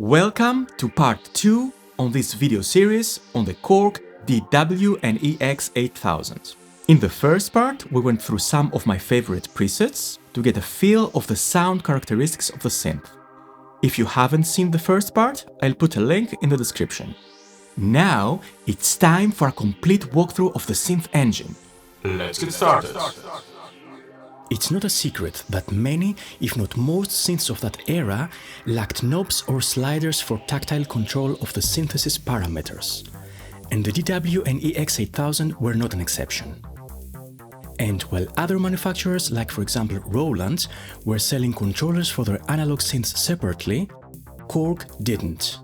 Welcome to part 2 on this video series on the Korg DW and EX-8000. In the first part, we went through some of my favorite presets to get a feel of the sound characteristics of the synth. If you haven't seen the first part, I'll put a link in the description. Now, it's time for a complete walkthrough of the synth engine. Let's get started. It's not a secret that many, if not most synths of that era lacked knobs or sliders for tactile control of the synthesis parameters. And the DW and EX-8000 were not an exception. And while other manufacturers, like for example Roland, were selling controllers for their analog synths separately, Korg didn't.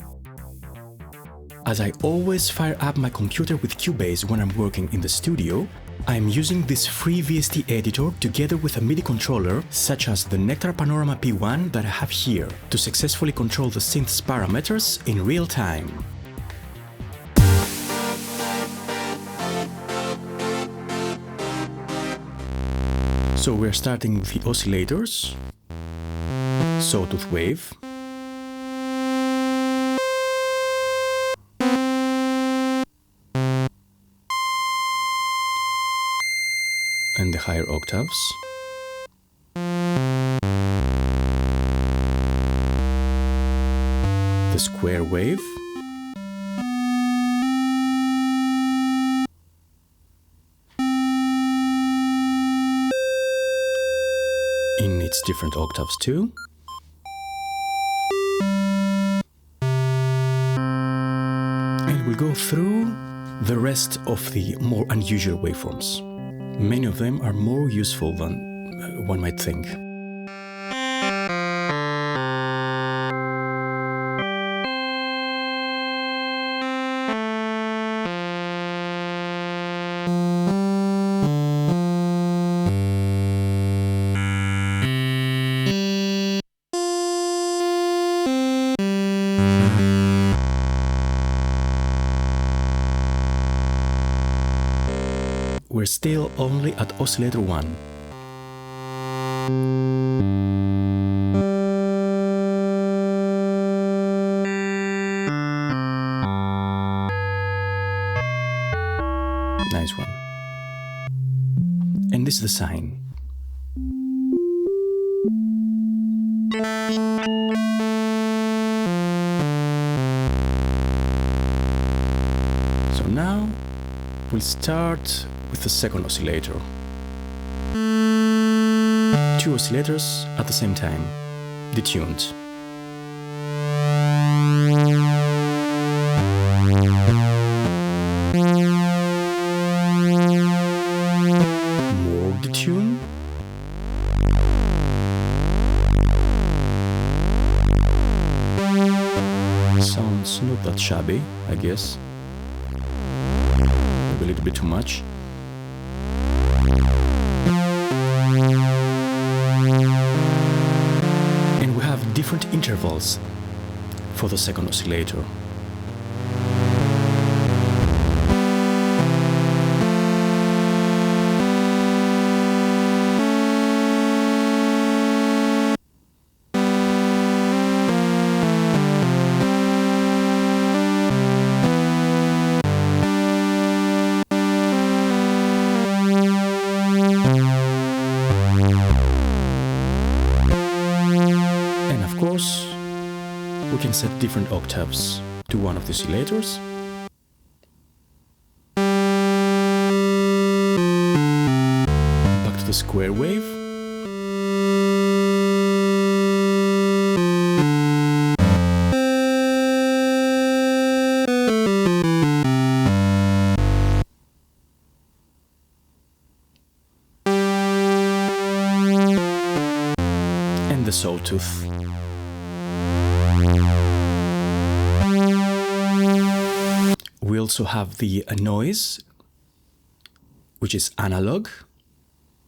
As I always fire up my computer with Cubase when I'm working in the studio, I'm using this free VST editor together with a MIDI controller such as the Nectar Panorama P1 that I have here to successfully control the synth's parameters in real time. So we're starting with the oscillators, sawtooth wave, and the higher octaves, the square wave, in its different octaves too, and we'll go through the rest of the more unusual waveforms. Many of them are more useful than one might think. We're still only at oscillator 1. Nice one. And this is the sign. So now we'll start with the second oscillator. 2 oscillators at the same time, detuned. More detune. Sounds not that shabby, I guess. Maybe a little bit too much. And we have different intervals for the second oscillator. We can set different octaves to one of the oscillators. Back to the square wave. And the sawtooth. We also have the noise, which is analog.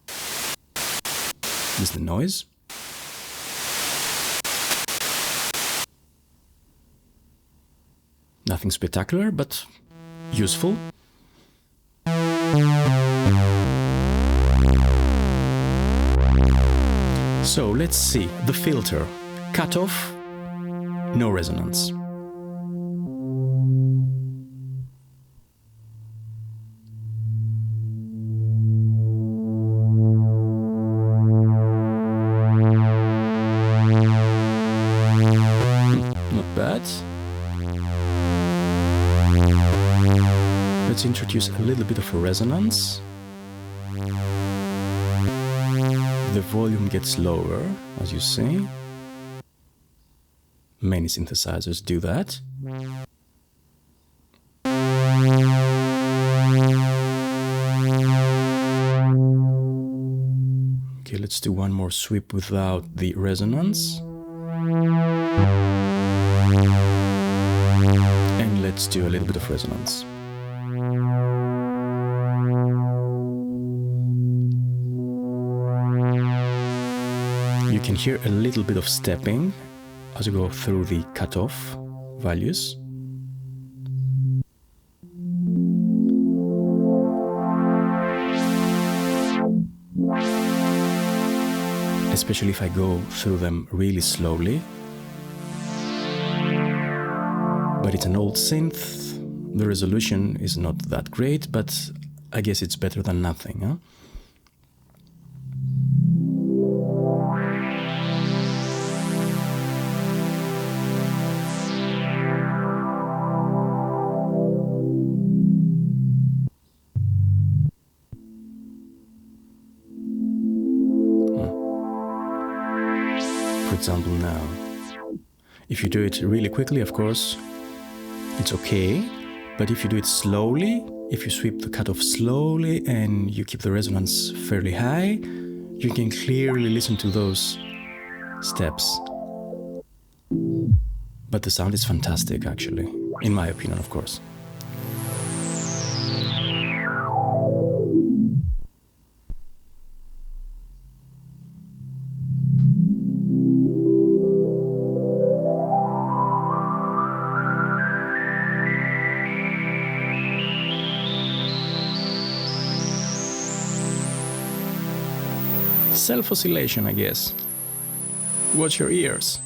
This is the noise. Nothing spectacular, but useful. So let's see the filter. Cutoff, no resonance. Not bad. Let's introduce a little bit of a resonance. The volume gets lower, as you see. Many synthesizers do that. Okay, let's do one more sweep without the resonance. And let's do a little bit of resonance. You can hear a little bit of stepping as you go through the cutoff values. Especially if I go through them really slowly. But it's an old synth. The resolution is not that great, but I guess it's better than nothing, huh? For example, now, if you do it really quickly, of course, it's okay. But if you do it slowly, if you sweep the cutoff slowly and you keep the resonance fairly high, you can clearly listen to those steps. But the sound is fantastic, actually, in my opinion, of course. Self-oscillation, I guess. Watch your ears.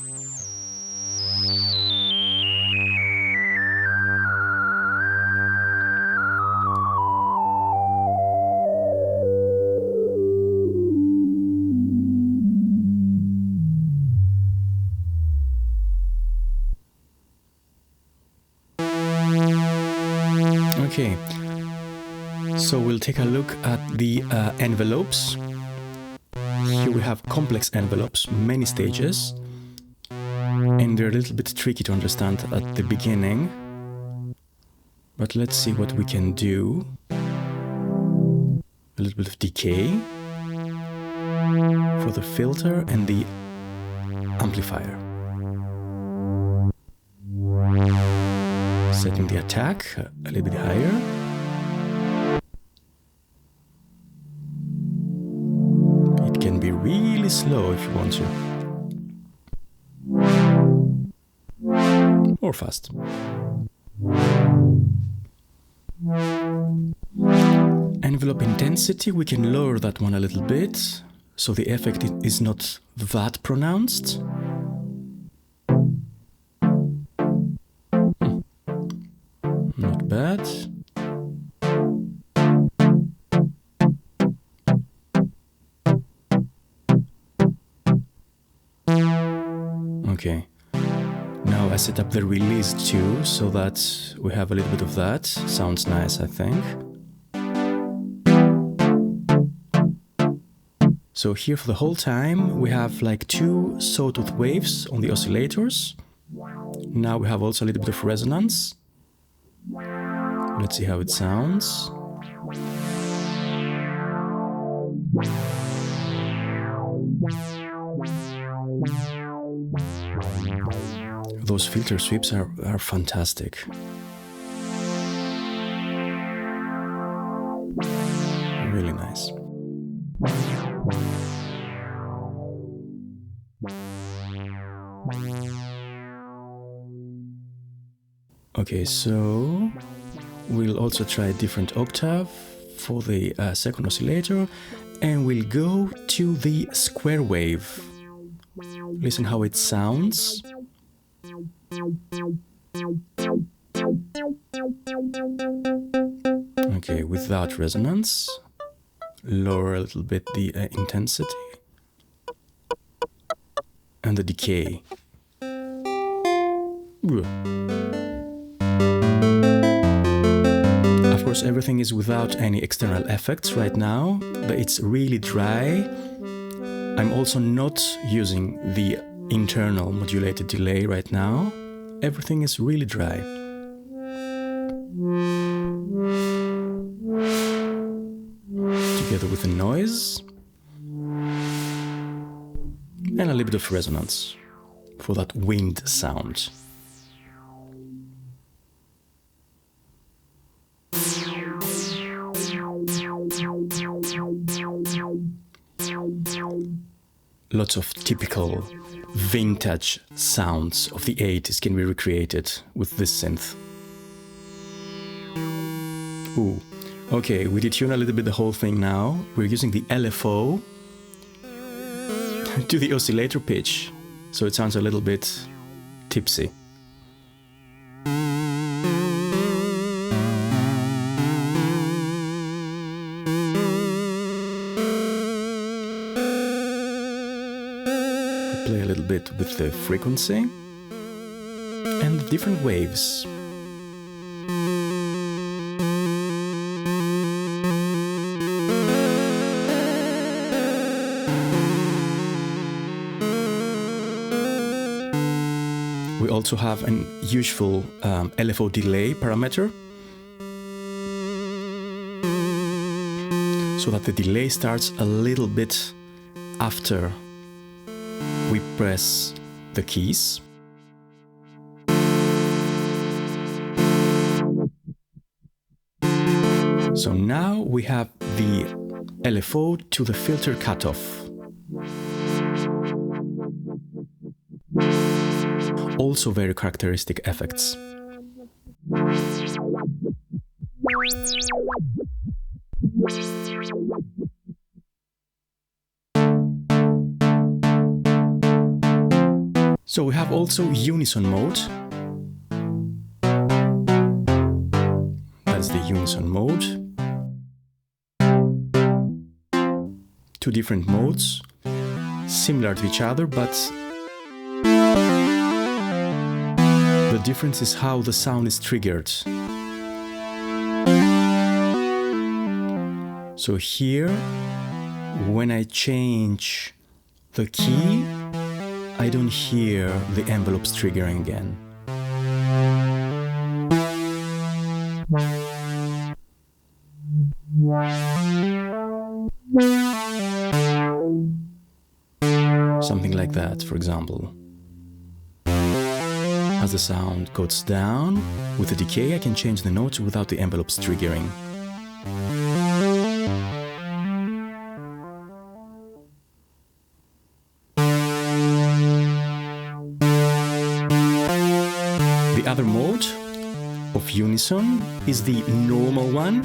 Okay, so we'll take a look at the envelopes. Here we have complex envelopes, many stages, and they're a little bit tricky to understand at the beginning. But let's see what we can do. A little bit of decay for the filter and the amplifier. Setting the attack a little bit higher. It can be really slow if you want to. Or fast. Envelope intensity, we can lower that one a little bit, so the effect is not that pronounced. Not bad. Okay. Now I set up the release too, so that we have a little bit of that. Sounds nice, I think. So here for the whole time we have like two sawtooth waves on the oscillators. Now we have also a little bit of resonance. Let's see how it sounds. Those filter sweeps are fantastic. Really nice. Okay, so we'll also try a different octave for the second oscillator, and we'll go to the square wave. Listen how it sounds. Okay, without resonance, lower a little bit the intensity and the decay. Of course, everything is without any external effects right now, but it's really dry. I'm also not using the internal modulated delay right now. Everything is really dry. Together with the noise and a little bit of resonance for that wind sound. Lots of typical vintage sounds of the 80s can be recreated with this synth. Ooh, okay, we detune a little bit the whole thing now. We're using the LFO to the oscillator pitch, so it sounds a little bit tipsy. Play a little bit with the frequency and the different waves. We also have an useful LFO delay parameter, so that the delay starts a little bit after we press the keys. So now we have the LFO to the filter cutoff. Also very characteristic effects. So we have also Unison mode. That's the Unison mode. Two different modes, similar to each other, but the difference is how the sound is triggered. So here, when I change the key, I don't hear the envelopes triggering again. Something like that, for example. As the sound goes down, with the decay I can change the notes without the envelopes triggering. The other mode of Unison is the normal one.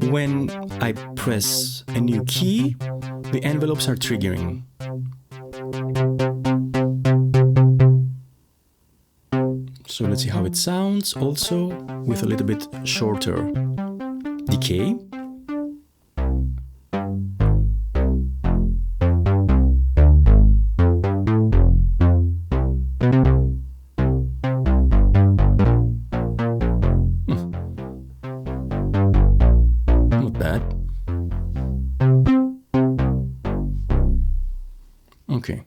When I press a new key, the envelopes are triggering. So let's see how it sounds, also with a little bit shorter decay. Not bad. Okay.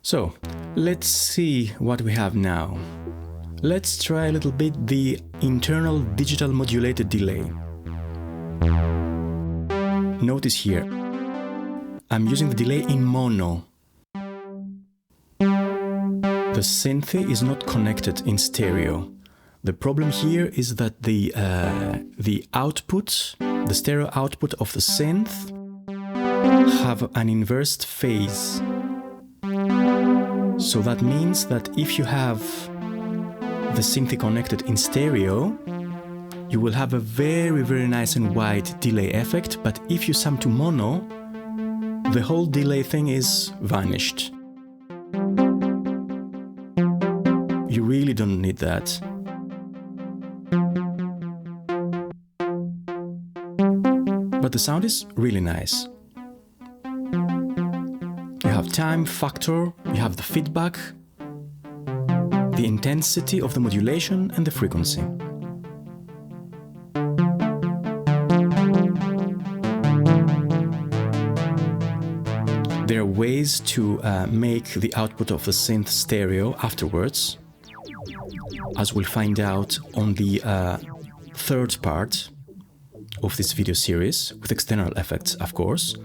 So, let's see what we have now. Let's try a little bit the internal digital modulated delay. Notice here, I'm using the delay in mono. The synth is not connected in stereo. The problem here is that the output, the stereo output of the synth, have an inversed phase. So that means that if you have the synth connected in stereo, you will have a very, very nice and wide delay effect, but if you sum to mono, the whole delay thing is vanished. You really don't need that. But the sound is really nice. You have time factor, you have the feedback, the intensity of the modulation and the frequency. There are ways to make the output of the synth stereo afterwards, as we'll find out on the third part of this video series, with external effects, of course.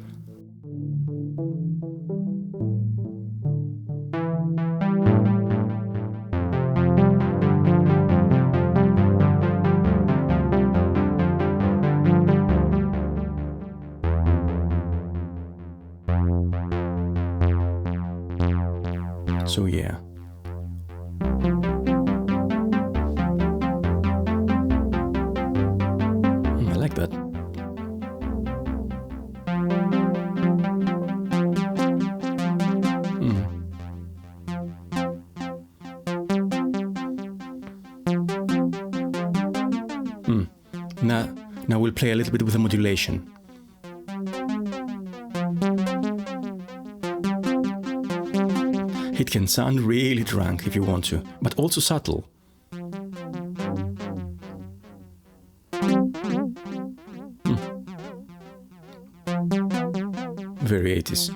So yeah. I like that. Now we'll play a little bit with the modulation. It can sound really drunk if you want to, but also subtle. Very 80s.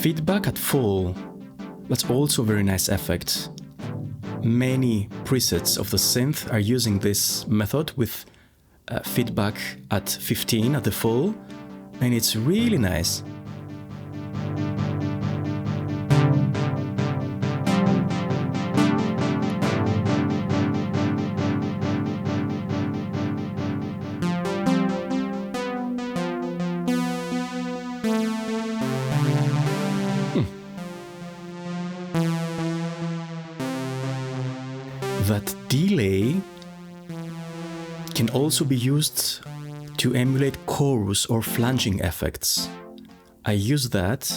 Feedback at full. That's also a very nice effect. Many presets of the synth are using this method with feedback at 15 at the full, and it's really nice. That delay can also be used to emulate chorus or flanging effects. I used that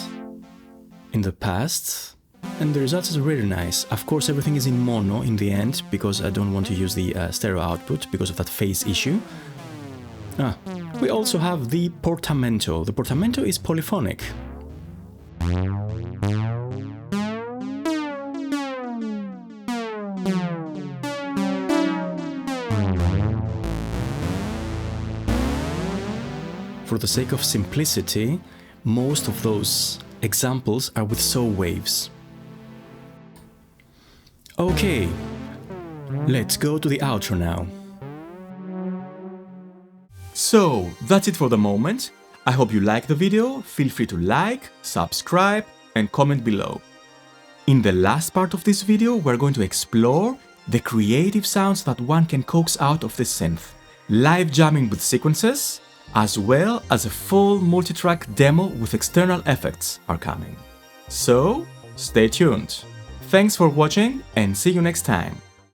in the past and the results are really nice. Of course, everything is in mono in the end because I don't want to use the stereo output because of that phase issue. We also have the Portamento. The Portamento is polyphonic. For the sake of simplicity, most of those examples are with saw waves. Okay, let's go to the outro now. So, that's it for the moment. I hope you liked the video. Feel free to like, subscribe, and comment below. In the last part of this video, we're going to explore the creative sounds that one can coax out of the synth. Live jamming with sequences, as well as a full multi-track demo with external effects are coming. So, stay tuned. Thanks for watching and see you next time.